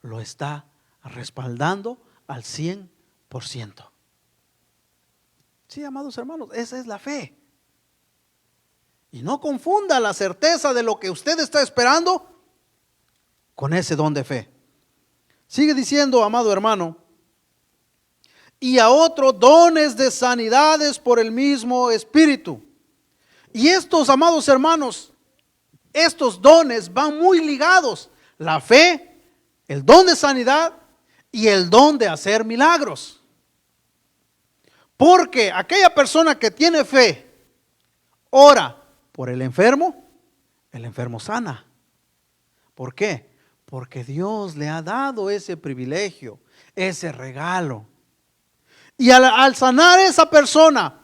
lo está respaldando al 100%. Sí, amados hermanos, esa es la fe. Y no confunda la certeza de lo que usted está esperando con ese don de fe. Sigue diciendo, amado hermano, y a otros dones de sanidades por el mismo Espíritu. Y estos, amados hermanos, estos dones van muy ligados. La fe, el don de sanidad y el don de hacer milagros. Porque aquella persona que tiene fe, ora por el enfermo sana. ¿Por qué? Porque Dios le ha dado ese privilegio, ese regalo. Y al sanar esa persona,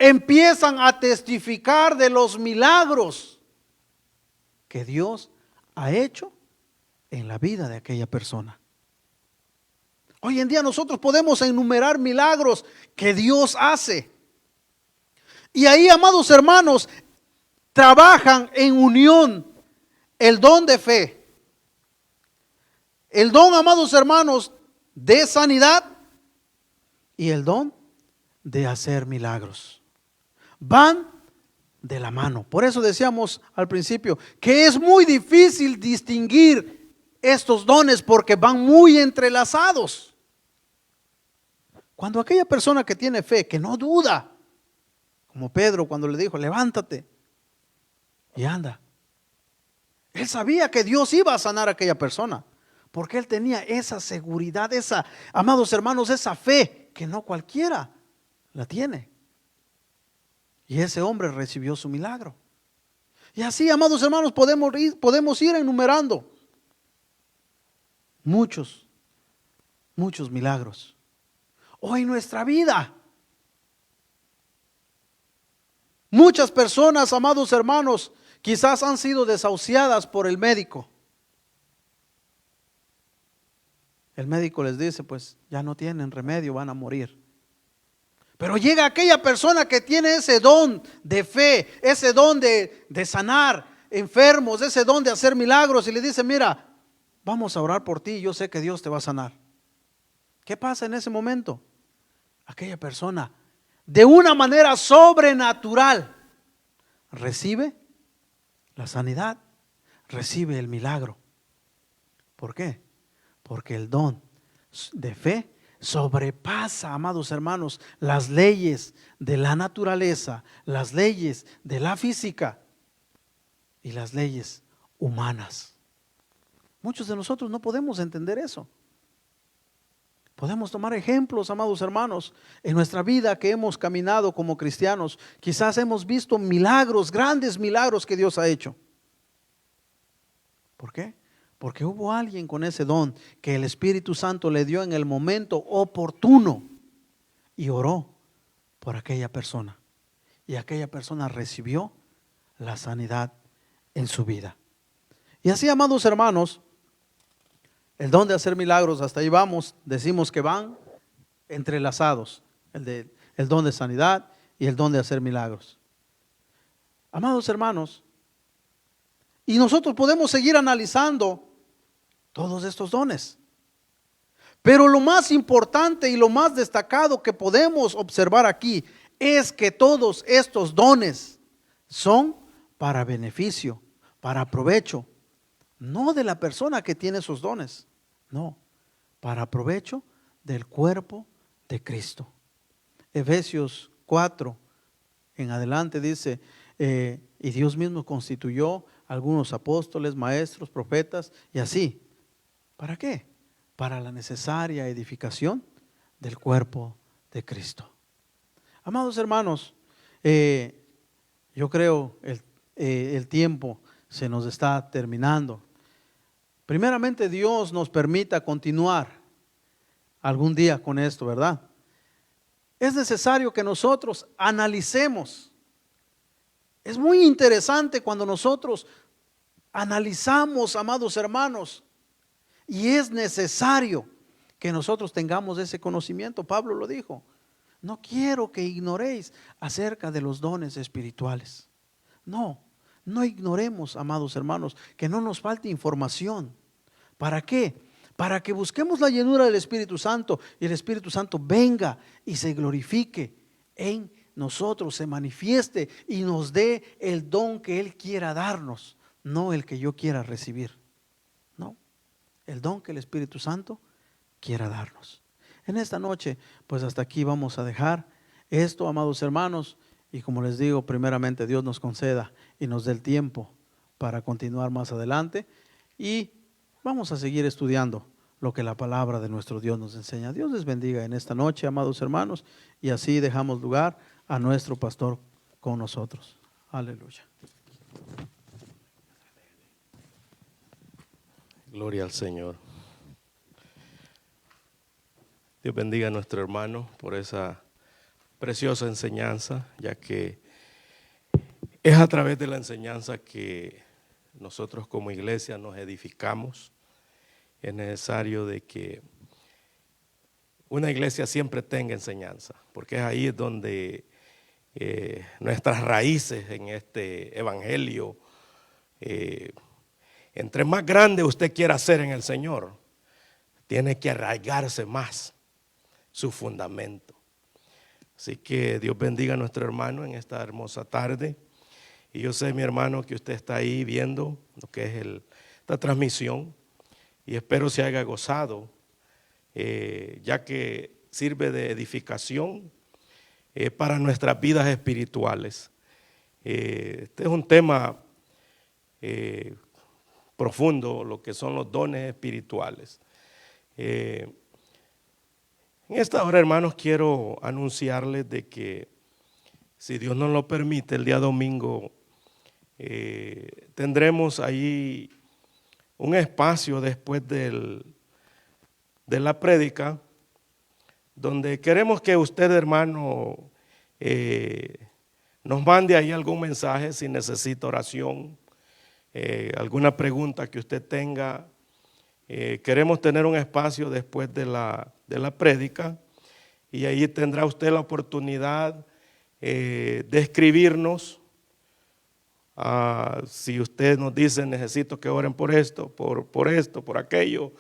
empiezan a testificar de los milagros que Dios ha hecho en la vida de aquella persona. Hoy en día nosotros podemos enumerar milagros que Dios hace. Y ahí, amados hermanos, trabajan en unión el don de fe, el don, amados hermanos, de sanidad y el don de hacer milagros. Van de la mano. Por eso decíamos al principio que es muy difícil distinguir estos dones porque van muy entrelazados. Cuando aquella persona que tiene fe, que no duda, como Pedro cuando le dijo, levántate y anda. Él sabía que Dios iba a sanar a aquella persona, porque él tenía esa seguridad, esa, amados hermanos, esa fe que no cualquiera la tiene. Y ese hombre recibió su milagro. Y así, amados hermanos, podemos ir enumerando muchos milagros. Hoy en nuestra vida, muchas personas, amados hermanos, quizás han sido desahuciadas por el médico. El médico les dice, pues ya no tienen remedio, van a morir. Pero llega aquella persona que tiene ese don de fe, ese don de sanar enfermos, ese don de hacer milagros, y le dice, mira, vamos a orar por ti, yo sé que Dios te va a sanar. ¿Qué pasa en ese momento? Aquella persona, de una manera sobrenatural, recibe la sanidad, recibe el milagro. ¿Por qué? Porque el don de fe sobrepasa, amados hermanos, las leyes de la naturaleza, las leyes de la física y las leyes humanas. Muchos de nosotros no podemos entender eso. Podemos tomar ejemplos, amados hermanos, en nuestra vida que hemos caminado como cristianos. Quizás hemos visto milagros, grandes milagros que Dios ha hecho. ¿Por qué? Porque hubo alguien con ese don que el Espíritu Santo le dio en el momento oportuno y oró por aquella persona. Y aquella persona recibió la sanidad en su vida. Y así, amados hermanos, el don de hacer milagros, hasta ahí vamos, decimos que van entrelazados, el don de sanidad y el don de hacer milagros. Amados hermanos, y nosotros podemos seguir analizando todos estos dones. Pero lo más importante y lo más destacado que podemos observar aquí es que todos estos dones son para beneficio, para provecho, no de la persona que tiene esos dones, no, para provecho del cuerpo de Cristo. Efesios 4 en adelante dice, y Dios mismo constituyó algunos apóstoles, maestros, profetas y así. ¿Para qué? Para la necesaria edificación del cuerpo de Cristo. Amados hermanos, yo creo el tiempo se nos está terminando. Primeramente Dios nos permita continuar algún día con esto, ¿verdad? Es necesario que nosotros analicemos. Es muy interesante cuando nosotros analizamos, amados hermanos, y es necesario que nosotros tengamos ese conocimiento. Pablo lo dijo, no quiero que ignoréis acerca de los dones espirituales. No ignoremos, amados hermanos, que no nos falte información. ¿Para qué? Para que busquemos la llenura del Espíritu Santo y el Espíritu Santo venga y se glorifique en nosotros, se manifieste y nos dé el don que Él quiera darnos, no el que yo quiera recibir. No, el don que el Espíritu Santo quiera darnos. En esta noche, pues hasta aquí vamos a dejar esto, amados hermanos, y como les digo, primeramente Dios nos conceda y nos dé el tiempo para continuar más adelante y vamos a seguir estudiando lo que la palabra de nuestro Dios nos enseña. Dios les bendiga en esta noche, amados hermanos, y así dejamos lugar a nuestro pastor con nosotros. Aleluya. Gloria al Señor. Dios bendiga a nuestro hermano por esa preciosa enseñanza, ya que es a través de la enseñanza que nosotros como iglesia nos edificamos. Es necesario de que una iglesia siempre tenga enseñanza, porque es ahí donde nuestras raíces en este evangelio, entre más grande usted quiera ser en el Señor, tiene que arraigarse más su fundamento. Así que Dios bendiga a nuestro hermano en esta hermosa tarde. Y yo sé, mi hermano, que usted está ahí viendo lo que es esta transmisión, y espero se haya gozado, ya que sirve de edificación para nuestras vidas espirituales. Este es un tema profundo, lo que son los dones espirituales. En esta hora, hermanos, quiero anunciarles de que, si Dios nos lo permite, el día domingo tendremos ahí un espacio después de la prédica, donde queremos que usted, hermano, nos mande ahí algún mensaje si necesita oración, alguna pregunta que usted tenga. Queremos tener un espacio después de la prédica, y ahí tendrá usted la oportunidad de escribirnos. Si usted nos dice, necesito que oren por esto, por aquello,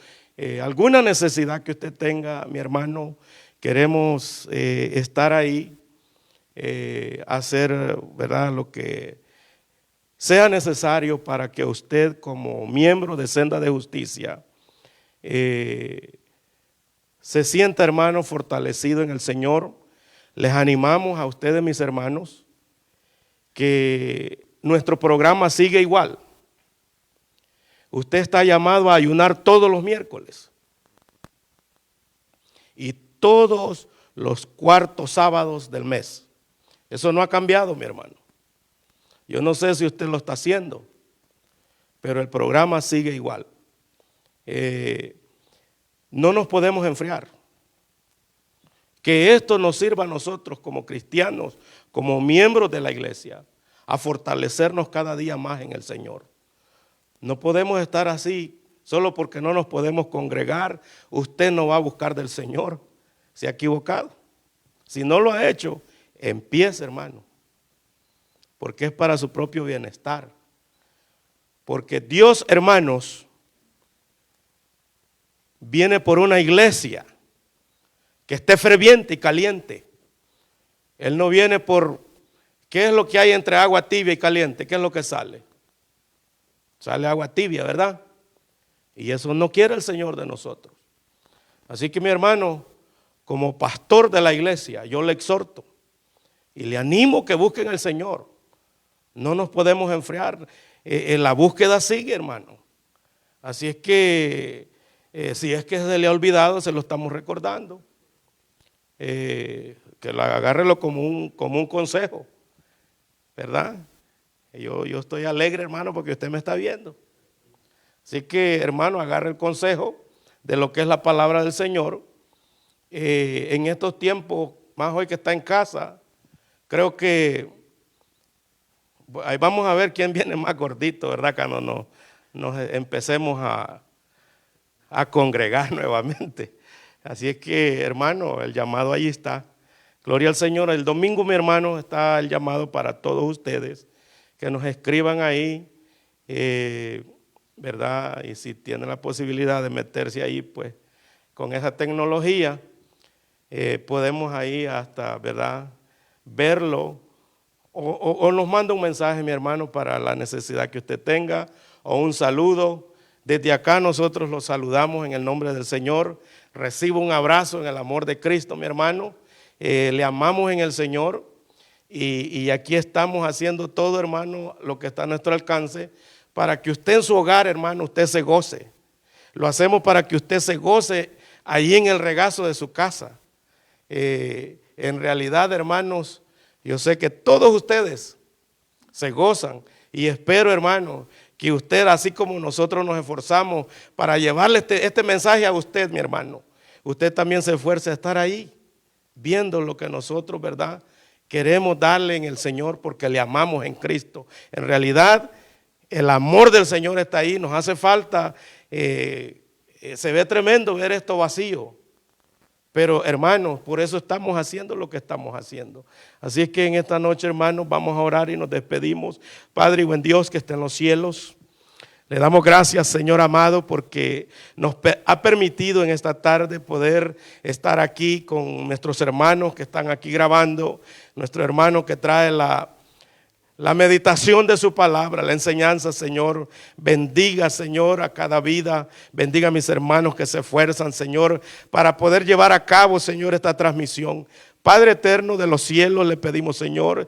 alguna necesidad que usted tenga, mi hermano, queremos estar ahí, hacer, ¿verdad?, lo que sea necesario para que usted, como miembro de Senda de Justicia, se sienta, hermano, fortalecido en el Señor. Les animamos a ustedes, mis hermanos, que nuestro programa sigue igual. Usted está llamado a ayunar todos los miércoles y todos los cuartos sábados del mes. Eso no ha cambiado, mi hermano. Yo no sé si usted lo está haciendo, pero el programa sigue igual. No nos podemos enfriar. Que esto nos sirva a nosotros como cristianos, como miembros de la iglesia, a fortalecernos cada día más en el Señor. No podemos estar así solo porque no nos podemos congregar. Usted no va a buscar del Señor. Se ha equivocado. Si no lo ha hecho, empiece, hermano, porque es para su propio bienestar. Porque Dios, hermanos, viene por una iglesia que esté ferviente y caliente. Él no viene por ¿qué es lo que hay entre agua tibia y caliente? ¿Qué es lo que sale? Sale agua tibia, ¿verdad? Y eso no quiere el Señor de nosotros. Así que, mi hermano, como pastor de la iglesia, yo le exhorto y le animo que busquen al Señor. No nos podemos enfriar. La búsqueda sigue, hermano. Así es que, si es que se le ha olvidado, se lo estamos recordando. Que agárrelo como un consejo, ¿verdad? Yo estoy alegre, hermano, porque usted me está viendo. Así que, hermano, agarre el consejo de lo que es la palabra del Señor. En estos tiempos, más hoy que está en casa, creo que ahí vamos a ver quién viene más gordito, ¿verdad? Cuando nos empecemos a congregar nuevamente. Así es que, hermano, el llamado ahí está. Gloria al Señor. El domingo, mi hermano, está el llamado para todos ustedes que nos escriban ahí, ¿verdad? Y si tienen la posibilidad de meterse ahí, pues con esa tecnología podemos ahí hasta, ¿verdad?, verlo, o nos manda un mensaje, mi hermano, para la necesidad que usted tenga, o un saludo. Desde acá nosotros los saludamos en el nombre del Señor. Reciba un abrazo en el amor de Cristo, mi hermano. Le amamos en el Señor, y aquí estamos haciendo todo, hermano, lo que está a nuestro alcance, para que usted en su hogar, hermano, usted se goce. Lo hacemos para que usted se goce ahí en el regazo de su casa. En realidad, hermanos, yo sé que todos ustedes se gozan, y espero, hermano, que usted, así como nosotros nos esforzamos para llevarle este mensaje a usted, mi hermano, usted también se esfuerce a estar ahí, viendo lo que nosotros, ¿verdad?, queremos darle en el Señor porque le amamos en Cristo. En realidad, el amor del Señor está ahí, nos hace falta, se ve tremendo ver esto vacío. Pero hermanos, por eso estamos haciendo lo que estamos haciendo. Así es que en esta noche, hermanos, vamos a orar y nos despedimos. Padre y buen Dios que está en los cielos, le damos gracias, Señor amado, porque nos ha permitido en esta tarde poder estar aquí con nuestros hermanos que están aquí grabando, nuestro hermano que trae la meditación de su palabra, la enseñanza. Señor, bendiga, Señor, a cada vida, bendiga a mis hermanos que se esfuerzan, Señor, para poder llevar a cabo, Señor, esta transmisión. Padre eterno de los cielos, le pedimos, Señor,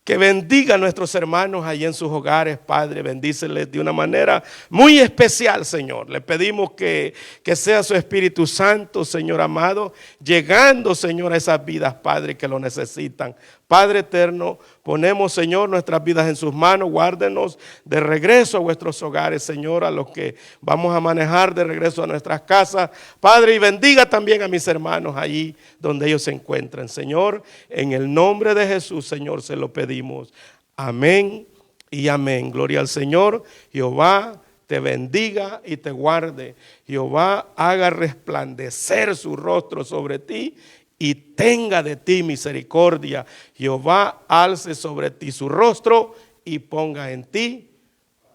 que bendiga a nuestros hermanos allí en sus hogares, Padre, bendíceles de una manera muy especial, Señor. Le pedimos que sea su Espíritu Santo, Señor amado, llegando, Señor, a esas vidas, Padre, que lo necesitan. Padre eterno, ponemos, Señor, nuestras vidas en sus manos, guárdenos de regreso a vuestros hogares, Señor, a los que vamos a manejar de regreso a nuestras casas, Padre, y bendiga también a mis hermanos allí donde ellos se encuentren, Señor, en el nombre de Jesús, Señor, se lo pedimos, amén y amén. Gloria al Señor. Jehová te bendiga y te guarde. Jehová haga resplandecer su rostro sobre ti y tenga de ti misericordia. Jehová alce sobre ti su rostro y ponga en ti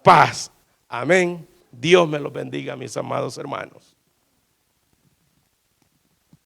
paz. Amén. Dios me los bendiga, mis amados hermanos.